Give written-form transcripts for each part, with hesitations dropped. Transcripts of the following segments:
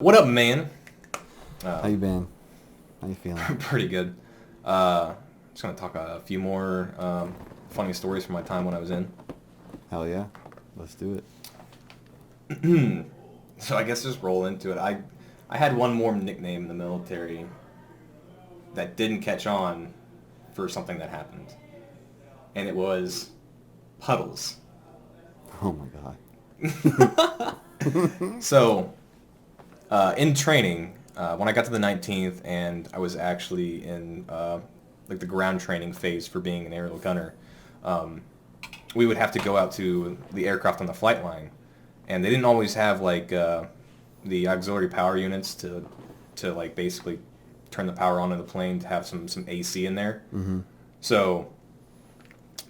What up, man? How you been? How you feeling? Pretty good. Just gonna talk a few more funny stories from my time when I was in. Hell yeah. Let's do it. So I guess just roll into it. I had one more nickname in the military that didn't catch on for something that happened, and it was Puddles. Oh my god. So in training, when I got to the 19th, and I was actually in like the ground training phase for being an aerial gunner, we would have to go out to the aircraft on the flight line, and they didn't always have like the auxiliary power units to like basically turn the power on in the plane to have some AC in there. Mm-hmm. So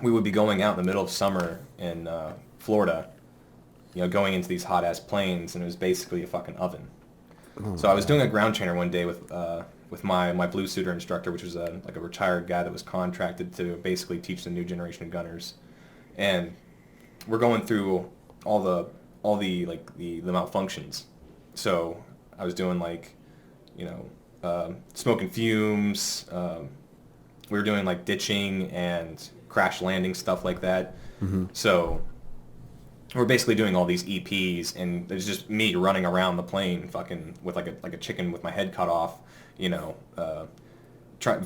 we would be going out in the middle of summer in Florida, going into these hot ass planes, and it was basically a fucking oven. Oh So I was doing a ground trainer one day with my blue suiter instructor, which was like a retired guy that was contracted to basically teach the new generation of gunners, and we're going through all the like the malfunctions. So I was doing like, smoke and fumes. We were doing like ditching and crash landing stuff like that. Mm-hmm. So we're basically doing all these EPs, and there's just me running around the plane, fucking with like a chicken with my head cut off,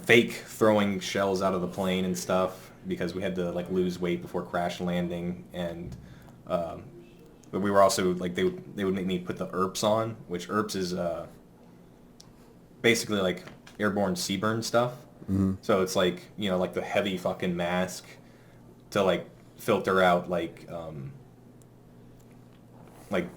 fake throwing shells out of the plane and stuff because we had to like lose weight before crash landing, and but we were also like they would make me put the ERPs on, which ERPs is basically like airborne seaburn stuff. Mm-hmm. So it's like like the heavy fucking mask to like filter out like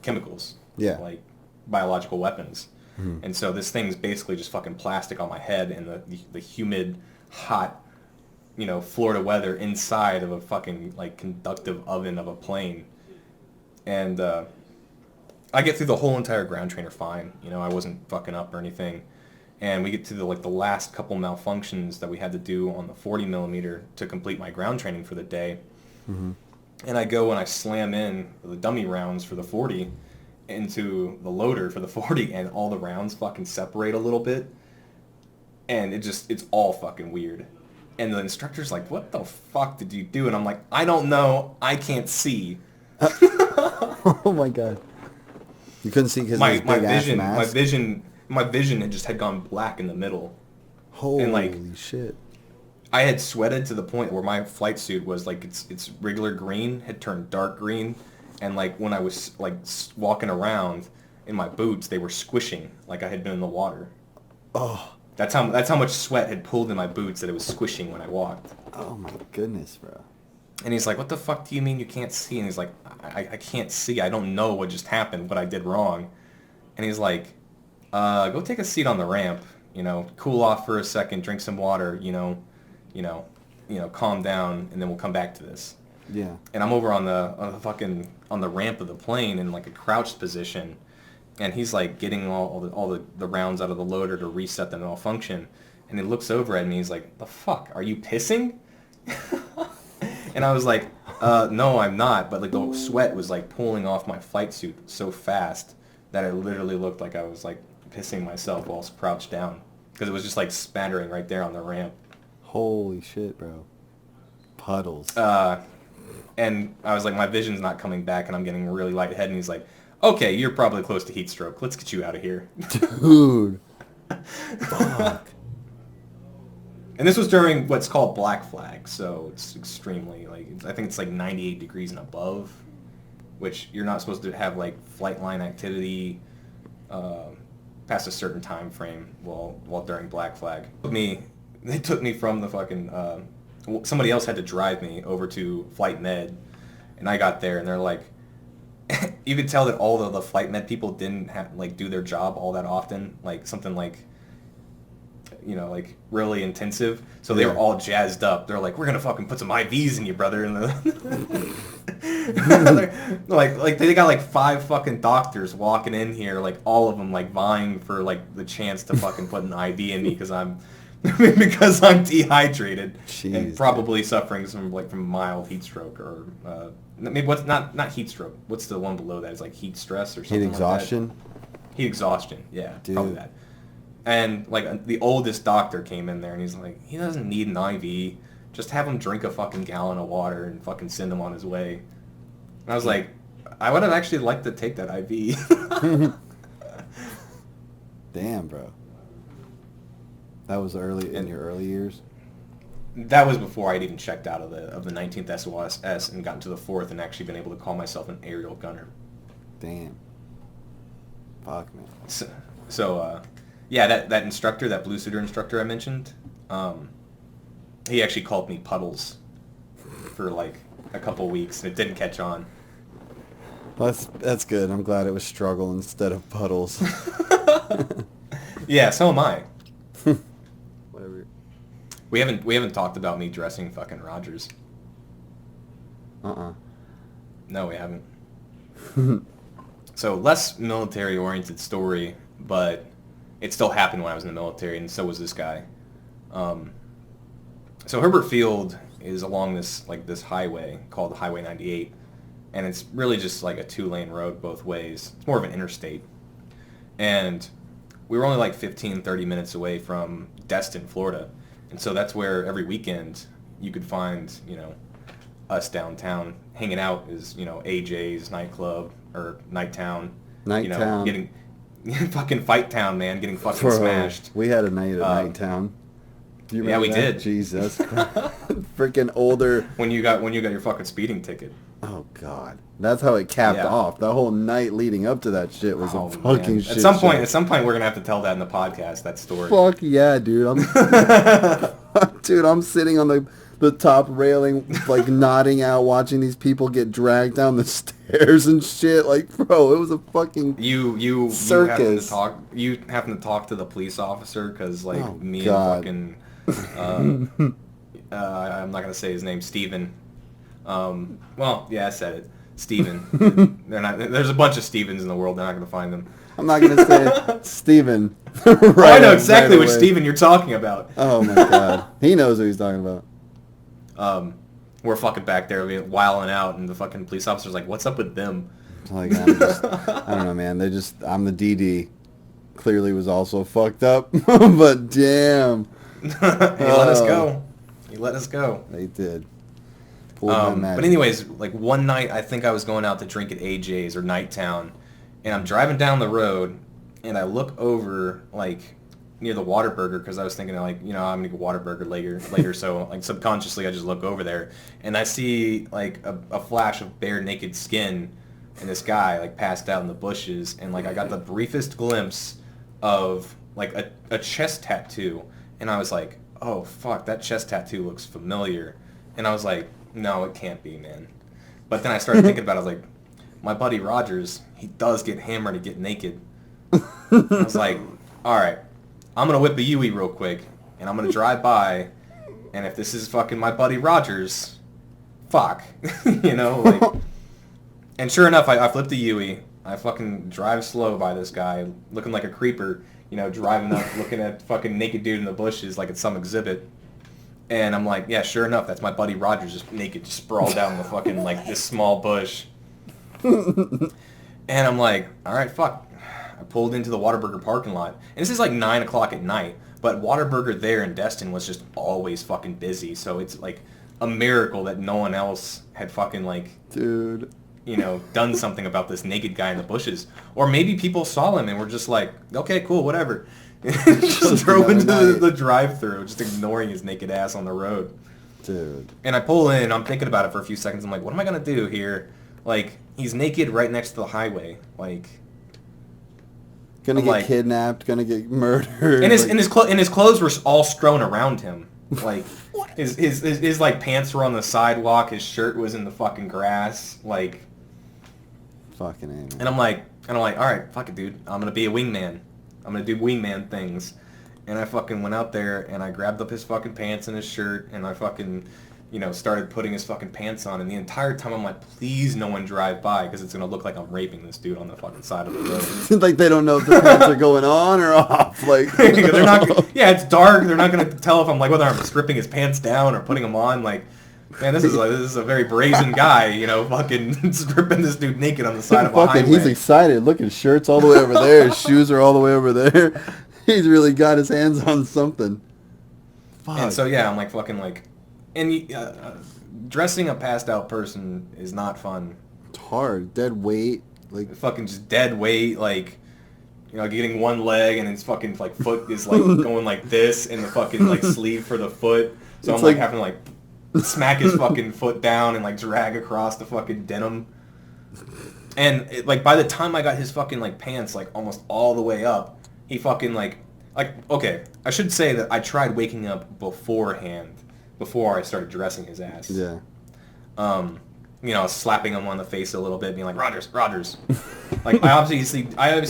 chemicals, Yeah. like biological weapons. Mm-hmm. And so this thing's basically just fucking plastic on my head in the humid, hot, Florida weather inside of a fucking like conductive oven of a plane. And I get through the whole entire ground trainer fine. I wasn't fucking up or anything. And we get to the last couple malfunctions that we had to do on the 40 millimeter to complete my ground training for the day. Mm-hmm. And I go and I slam in the dummy rounds for the 40 into the loader for the 40, and all the rounds fucking separate a little bit. And it's all fucking weird. And the instructor's like, what the fuck did you do? And I'm like, I don't know. I can't see. Oh my god. You couldn't see because my of this big vision, ass mask? my vision had gone black in the middle. Holy and like, shit. I had sweated to the point where my flight suit was like it's regular green had turned dark green, and like when I was like walking around in my boots, they were squishing like I had been in the water. Oh. That's how much sweat had pulled in my boots that it was squishing when I walked. Oh my goodness, bro. And he's like, "What the fuck do you mean you can't see?" And he's like, I can't see. I don't know what just happened, what I did wrong." And he's like, "Go take a seat on the ramp. Cool off for a second, drink some water. Calm down, and then we'll come back to this." Yeah. And I'm over on the ramp of the plane in like a crouched position, and he's like getting all the rounds out of the loader to reset the malfunction, and he looks over at me. He's like, "The fuck? Are you pissing?" And I was like, "No, I'm not." But like the sweat was like pulling off my flight suit so fast that it literally looked like I was like pissing myself while crouched down because it was just like spattering right there on the ramp. Holy shit, bro. Puddles. And I was like, my vision's not coming back, and I'm getting really lightheaded. And he's like, "Okay, you're probably close to heat stroke. Let's get you out of here." Dude. Fuck. And this was during what's called black flag, so it's extremely I think it's like 98 degrees and above, which you're not supposed to have like flight line activity past a certain time frame while during black flag. They took me from the fucking somebody else had to drive me over to Flight Med, and I got there, and they're like, you could tell that all of the Flight Med people didn't do their job all that often, like something like really intensive. So they were all jazzed up. They're like, "We're gonna fucking put some IVs in you, brother." And like they got like 5 fucking doctors walking in here, like all of them like vying for like the chance to fucking put an IV in me because I'm dehydrated. Jeez, and probably suffering from mild heat stroke or maybe what's not heat stroke. What's the one below that? It's like heat stress or something. Heat exhaustion? Heat exhaustion. Yeah, Dude. probably that. And like the oldest doctor came in there and he's like, he doesn't need an IV. Just have him drink a fucking gallon of water and fucking send him on his way. And I was like, I would have actually liked to take that IV. Damn, bro. That was in your early years? That was before I'd even checked out of the 19th SOS and gotten to the 4th and actually been able to call myself an aerial gunner. Damn. Fuck, man. So yeah, that instructor, that blue suitor instructor I mentioned, he actually called me Puddles for like a couple weeks, and it didn't catch on. Well, that's good. I'm glad it was struggle instead of Puddles. Yeah, so am I. Whatever. We haven't talked about me dressing fucking Rogers. No, we haven't. So less military-oriented story, but it still happened when I was in the military, and so was this guy. So Herbert Field is along this highway called Highway 98, and it's really just like a 2-lane road both ways. It's more of an interstate. And we were only like 15, 30 minutes away from Destin, Florida. And so that's where every weekend you could find, us downtown hanging out is, AJ's nightclub or Nighttown. Nighttown. Getting fucking Fight Town, man, getting fucking smashed. We had a night at Nighttown. Do you remember we that? did. Jesus. Freaking older. When you got your fucking speeding ticket. Oh God. That's how it capped off. The whole night leading up to that shit was a fucking shit. At some point we're gonna have to tell that in the podcast, that story. Fuck yeah, dude. I'm sitting on the top railing, like nodding out, watching these people get dragged down the stairs and shit. Like, bro, it was a fucking circus. You happen to talk to the police officer because like and fucking I'm not gonna say his name, Steven. Well, yeah, I said it. Steven. There's a bunch of Stevens in the world. They're not going to find them. I'm not going to say Steven. I know exactly which Steven you're talking about. Oh, my God. He knows what he's talking about. We're fucking back there wilding out, and the fucking police officer's like, what's up with them? Like, I don't know, man. I'm the DD. Clearly was also fucked up. But damn. He let us go. He let us go. They did. But anyways, like one night I think I was going out to drink at AJ's or Nighttown, and I'm driving down the road, and I look over like near the Whataburger because I was thinking like, I'm gonna get Whataburger later. So like subconsciously I just look over there, and I see like a flash of bare naked skin, and this guy like passed out in the bushes, and like I got the briefest glimpse of like a chest tattoo, and I was like, oh fuck, that chest tattoo looks familiar, and I was like, no, it can't be, man. But then I started thinking about it. I was like, my buddy Rogers, he does get hammered and get naked. I was like, all right, I'm going to whip a Yui real quick, and I'm going to drive by, and if this is fucking my buddy Rogers, fuck. And sure enough, I flipped a Yui. I fucking drive slow by this guy, looking like a creeper, driving up, looking at fucking naked dude in the bushes like it's some exhibit. And I'm like, yeah, sure enough, that's my buddy Rogers just naked, just sprawled out in the fucking, like, this small bush. And I'm like, all right, fuck. I pulled into the Whataburger parking lot. And this is like 9 o'clock at night. But Whataburger there in Destin was just always fucking busy. So it's like a miracle that no one else had fucking, like, dude, done something about this naked guy in the bushes. Or maybe people saw him and were just like, okay, cool, whatever. Just drove into the drive-thru, just ignoring his naked ass on the road. Dude. And I pull in, I'm thinking about it for a few seconds. I'm like, what am I going to do here? Like, he's naked right next to the highway. Like... Gonna get kidnapped, gonna get murdered. And his clothes were all strewn around him. Like, his like, pants were on the sidewalk, his shirt was in the fucking grass. Like... Fucking A, man. And I'm like, all right, fuck it, dude. I'm going to be a wingman. I'm going to do wingman things. And I fucking went out there, and I grabbed up his fucking pants and his shirt, and I fucking, started putting his fucking pants on. And the entire time I'm like, please no one drive by, because it's going to look like I'm raping this dude on the fucking side of the road. Like they don't know if the pants are going on or off. Like, they're not. Yeah, it's dark. They're not going to tell if I'm like, whether I'm stripping his pants down or putting them on. Like, Man, this is a very brazen guy, you know, fucking stripping this dude naked on the side of a highway. He's excited. Look, his shirt's all the way over there. His shoes are all the way over there. He's really got his hands on something. Fuck. And so yeah, I'm like fucking like, and dressing a passed out person is not fun. It's hard. Dead weight. Like fucking just dead weight, like, you know, getting one leg and his fucking like foot is like going like this in the fucking like sleeve for the foot. So it's I'm like having to like smack his fucking foot down and like drag across the fucking denim. And it, like by the time I got his fucking like pants like almost all the way up, he fucking like okay, I should say that I tried waking up beforehand, before I started dressing his ass. Yeah. You know, slapping him on the face a little bit, being like, Rogers. Like, I obviously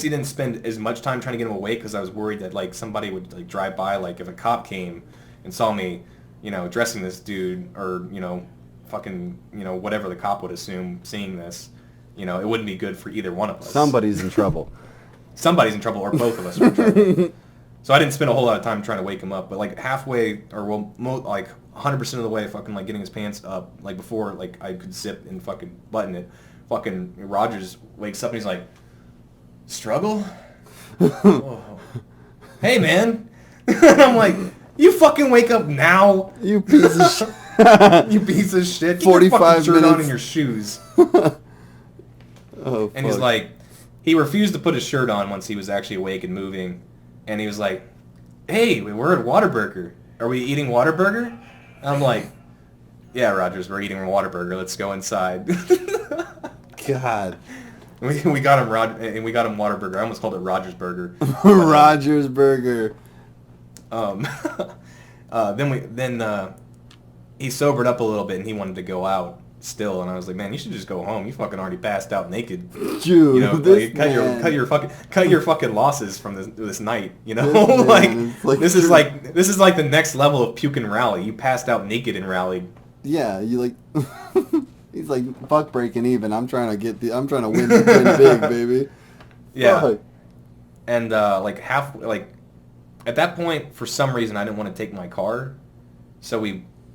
didn't spend as much time trying to get him awake because I was worried that, like, somebody would, like, drive by, like, if a cop came and saw me, you know, dressing this dude, or, you know, fucking, you know, whatever the cop would assume seeing this, you know, it wouldn't be good for either one of us. Somebody's in trouble. Somebody's in trouble, or both of us are in trouble. So I didn't spend a whole lot of time trying to wake him up, but, like, halfway, or, well, like, 100% of the way, fucking like getting his pants up, like before like I could zip and fucking button it, fucking Rogers wakes up and he's like, struggle? Oh. Hey man. And I'm like, you fucking wake up now? You piece of shit. You piece of shit. Get 45 your fucking shirt minutes on in your shoes. Oh, and he's like, he refused to put his shirt on once he was actually awake and moving, and he was like, hey, we're at Whataburger. Are we eating Whataburger? I'm like, yeah, Rogers, we're eating a Whataburger. Let's go inside. God. We got him Whataburger. I almost called it Rogers Burger. Rogers Burger. Then he sobered up a little bit and he wanted to go out still, and I was like, man, you should just go home. You fucking already passed out naked. Dude, you know, this like, cut your fucking losses from this night. You know, like this is like the next level of puke and rally. You passed out naked and rallied. Yeah, you like. He's like, fuck breaking even. I'm trying to win big, baby. Yeah. Fuck. And like at that point, for some reason, I didn't want to take my car,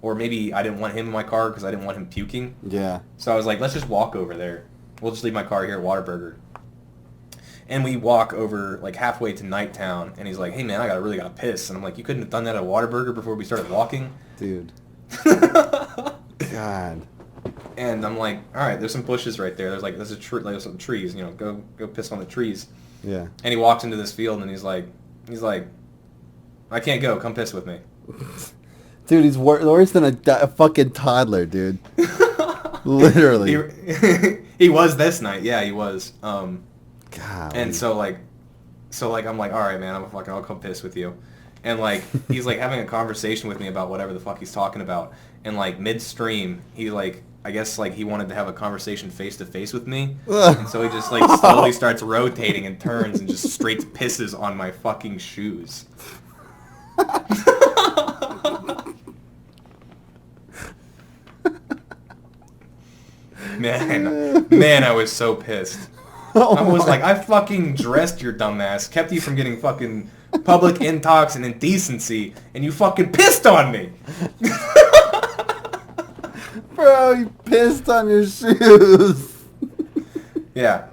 or maybe I didn't want him in my car because I didn't want him puking. Yeah. So I was like, let's just walk over there. We'll just leave my car here at Whataburger. And we walk over like halfway to Nighttown, and he's like, hey man, I really gotta piss. And I'm like, you couldn't have done that at Whataburger before we started walking? Dude. God. And I'm like, all right, there's some bushes right there. There's some trees, you know, go piss on the trees. Yeah. And he walks into this field, and he's like, I can't go. Come piss with me. Dude, he's worse than a fucking toddler, dude. Literally. He was this night. Yeah, he was. God. And so I'm like, all right, man, I'll come piss with you. And like, he's like having a conversation with me about whatever the fuck he's talking about. And like midstream, he like, I guess like he wanted to have a conversation face to face with me. And so he just like slowly starts rotating and turns and just straight pisses on my fucking shoes. Man, I was so pissed. I was like, I fucking dressed your dumbass, kept you from getting fucking public intox and indecency, and you fucking pissed on me. Bro, you pissed on your shoes. Yeah,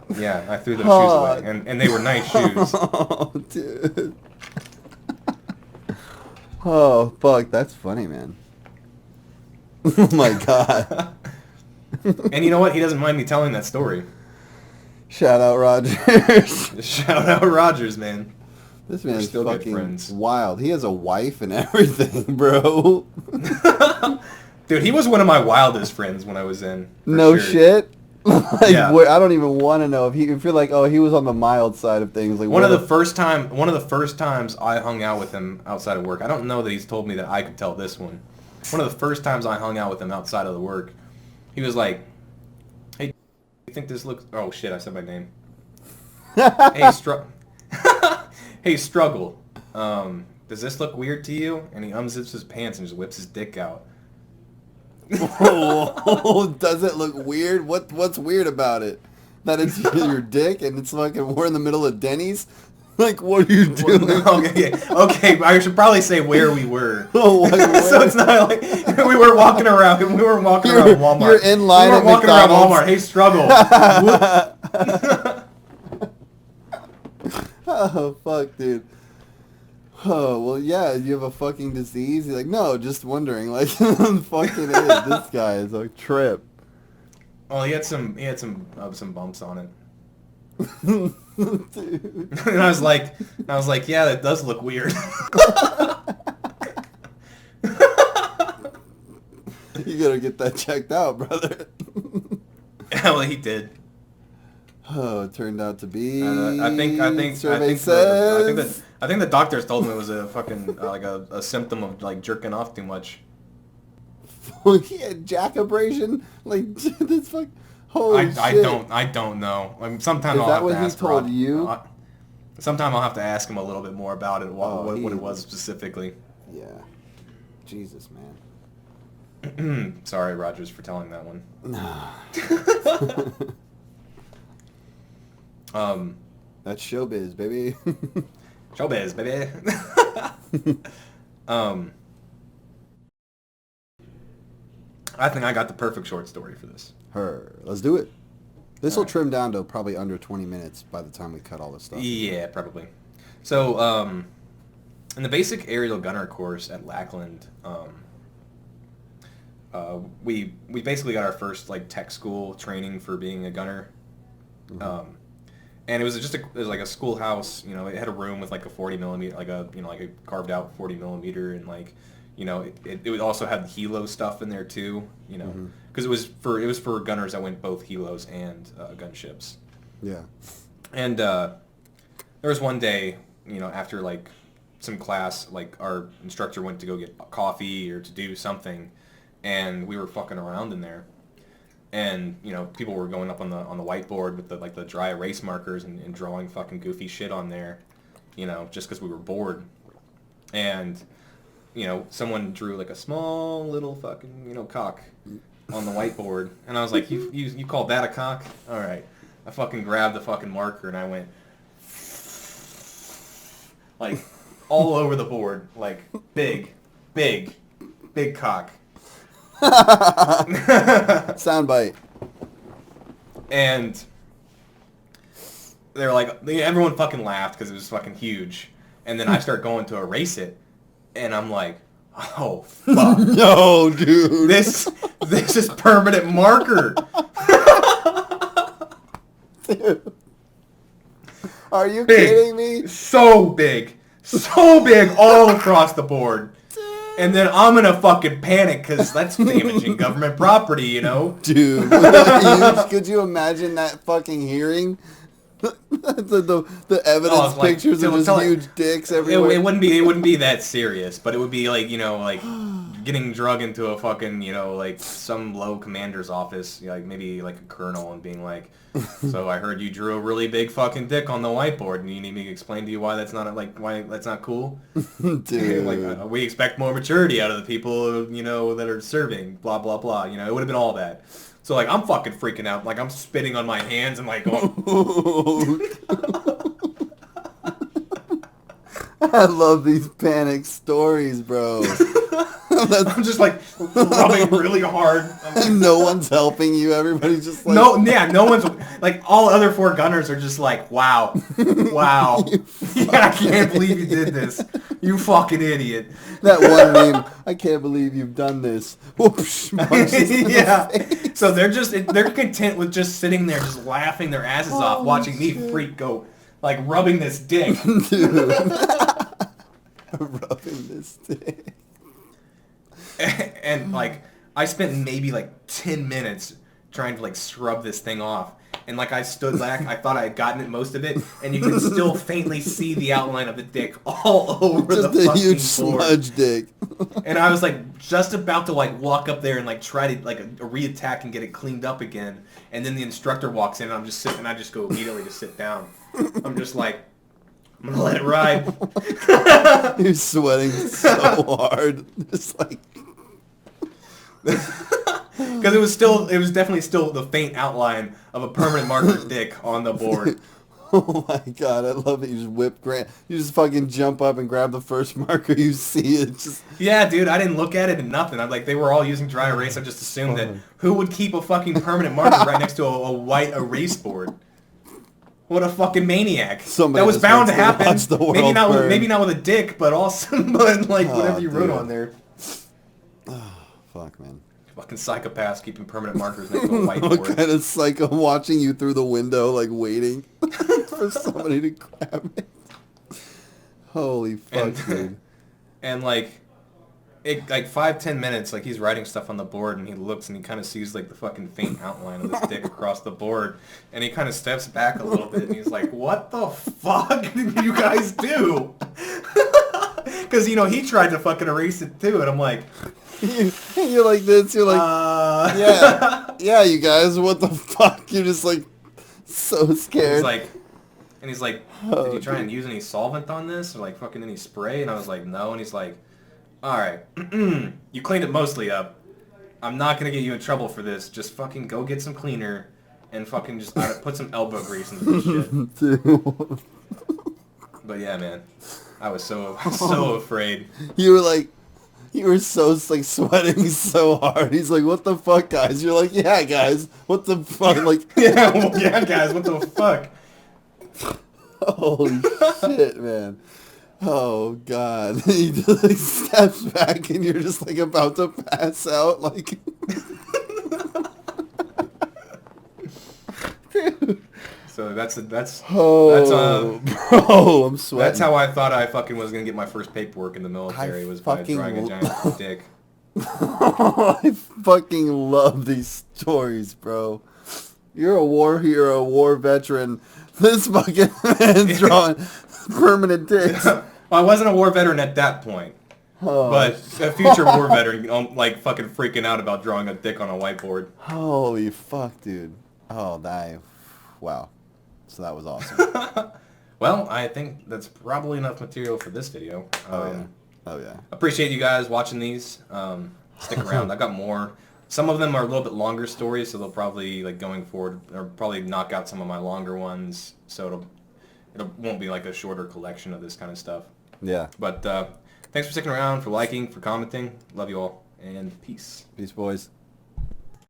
I threw those shoes away, and they were nice shoes. Oh, dude. Oh, fuck, that's funny, man. Oh my god. And you know what? He doesn't mind me telling that story. Shout out Rogers. Shout out Rogers, man. This man's still good fucking friends. wild. He has a wife and everything, bro. Dude, he was one of my wildest friends when I was in. No sure. shit. Like, Yeah. I don't even want to know if you're like, oh, he was on the mild side of things. Like one of the first times I hung out with him outside of work. I don't know that he's told me that I could tell this one. One of the first times I hung out with him outside of the work, he was like, "Hey, you think this looks?" Oh shit, I said my name. Hey, Struggle. Does this look weird to you? And he unzips his pants and just whips his dick out. Oh, does it look weird? What's weird about it? That it's your dick and it's fucking we're in the middle of Denny's? Like, what are you doing? Okay, I should probably say where we were. Oh, like, so it's not like we were walking around. We were walking around Walmart. You're in line we were at walking McDonald's. around Walmart. Hey, struggle. Oh, fuck, dude. Oh, well, yeah, you have a fucking disease? He's like, no, just wondering. Like, fucking is. This guy is a trip. Well, he had some bumps on it. Dude. And I was like, yeah, that does look weird. You gotta get that checked out, brother. Yeah, well, he did. Oh, it turned out to be. I think the doctors told him it was a fucking like a symptom of like jerking off too much. He had jack abrasion, like this fuck. Holy shit! I don't know. I mean, sometimes I'll have to ask. Is that what he told you? Sometime I'll have to ask him a little bit more about it. What it was specifically. Yeah. Jesus, man. Sorry, Rogers, for telling that one. That's showbiz, baby. Showbiz, baby. I think I got the perfect short story for this. Let's do it. This will Alright. trim down to probably under 20 minutes by the time we cut all this stuff. Yeah, probably. So, in the basic aerial gunner course at Lackland, we basically got our first like tech school training for being a gunner. Mm-hmm. And it was like a schoolhouse, you know, it had a room with like a 40 millimeter, like a carved out 40 millimeter, and like, you know, it would also have the helo stuff in there too, you know, because it was for gunners that went both helos and gunships. Yeah. And there was one day, you know, after like some class, like our instructor went to go get coffee or to do something, and we were fucking around in there. And, you know, people were going up on the whiteboard with the dry erase markers and drawing fucking goofy shit on there, you know, just because we were bored. And, you know, someone drew like a small little fucking, you know, cock on the whiteboard. And I was like, you called that a cock? All right. I fucking grabbed the fucking marker and I went like all over the board, like big cock. Soundbite. And they're like, everyone fucking laughed because it was fucking huge. And then I start going to erase it, and I'm like, oh fuck, No, dude. this is permanent marker. Dude. Are you kidding me? So big all across the board. And then I'm gonna fucking panic because that's damaging government property, you know? Dude, could you imagine that fucking hearing? the evidence pictures of just huge dicks everywhere. It wouldn't be that serious, but it would be like, you know, like getting drug into a fucking, you know, like some low commander's office, like maybe like a colonel, and being like, so I heard you drew a really big fucking dick on the whiteboard, and you need me to explain to you why that's not cool? Dude. Like, we expect more maturity out of the people, you know, that are serving, blah, blah, blah. You know, it would have been all that. So, like, I'm fucking freaking out. Like, I'm spitting on my hands and, like, going... I love these panic stories, bro. I'm just, like, rubbing really hard. No one's helping you. Everybody's just like... No one's... Like, all other four gunners are just like, wow. Yeah, I can't believe you did this. You fucking idiot. That one meme, I can't believe you've done this. Whoosh, yeah. So they're content with just sitting there, just laughing their asses off, watching me freak go, like, rubbing this dick. Dude. Rubbing this dick. And like, I spent maybe like 10 minutes trying to like scrub this thing off. And like, I stood back, I thought I had gotten it, most of it, and you can still faintly see the outline of the dick all over just the a fucking huge board. smudge dick. And I was like just about to like walk up there and like try to like reattack and get it cleaned up again. And then the instructor walks in and I'm just sitting, and I just go immediately to sit down. I'm just like, I'm gonna let it ride. You're sweating so hard. Just like... Because it was definitely still the faint outline of a permanent marker dick on the board. Oh my god, I love it. You just whip Grant. You just fucking jump up and grab the first marker you see. It just... Yeah, dude, I didn't look at it and nothing. I'm like, they were all using dry erase. I just assumed that who would keep a fucking permanent marker right next to a white erase board? What a fucking maniac! Somebody that was just bound to wants happen. watch the world maybe not burn. with a dick, but also, but like whatever you wrote dude. on there. Fuck, man. Fucking psychopaths keeping permanent markers next to a What whiteboard. kind of psycho watching you through the window, like waiting for somebody to grab it? Holy fuck, dude. And like, it like 5-10 minutes, like he's writing stuff on the board, and he looks and he kind of sees like the fucking faint outline of this dick across the board, and he kind of steps back a little bit, and he's like, "What the fuck did you guys do?" Because he tried to fucking erase it too, and I'm like, You're like this. You're like, yeah, you guys. What the fuck? You're just like so scared. He's like, did you try and use any solvent on this, or like fucking any spray? And I was like, no. And he's like, all right, you cleaned it mostly up. I'm not gonna get you in trouble for this. Just fucking go get some cleaner and fucking just put some elbow grease into this shit. But yeah, man, I was so afraid. You were like, you were so like sweating so hard. He's like, what the fuck, guys? You're like, yeah, guys. What the fuck? Like, yeah, guys. What the fuck? Holy shit, man. Oh, God. He just like steps back and you're just like about to pass out. Like, dude. So that's bro, I'm sweating. That's how I thought I fucking was gonna get my first paperwork in the military, was by drawing a giant dick. I fucking love these stories, bro. You're a war hero, a war veteran. This fucking man's drawing permanent dicks. Well, I wasn't a war veteran at that point. But a future war veteran, like fucking freaking out about drawing a dick on a whiteboard. Holy fuck, dude. Oh, wow. So that was awesome. Well, I think that's probably enough material for this video. Oh yeah. Appreciate you guys watching these. Stick around. I got more. Some of them are a little bit longer stories, so they'll probably, like, going forward, or probably knock out some of my longer ones, so it won't be like a shorter collection of this kind of stuff. Yeah. But thanks for sticking around, for liking, for commenting. Love you all, and peace. Peace, boys.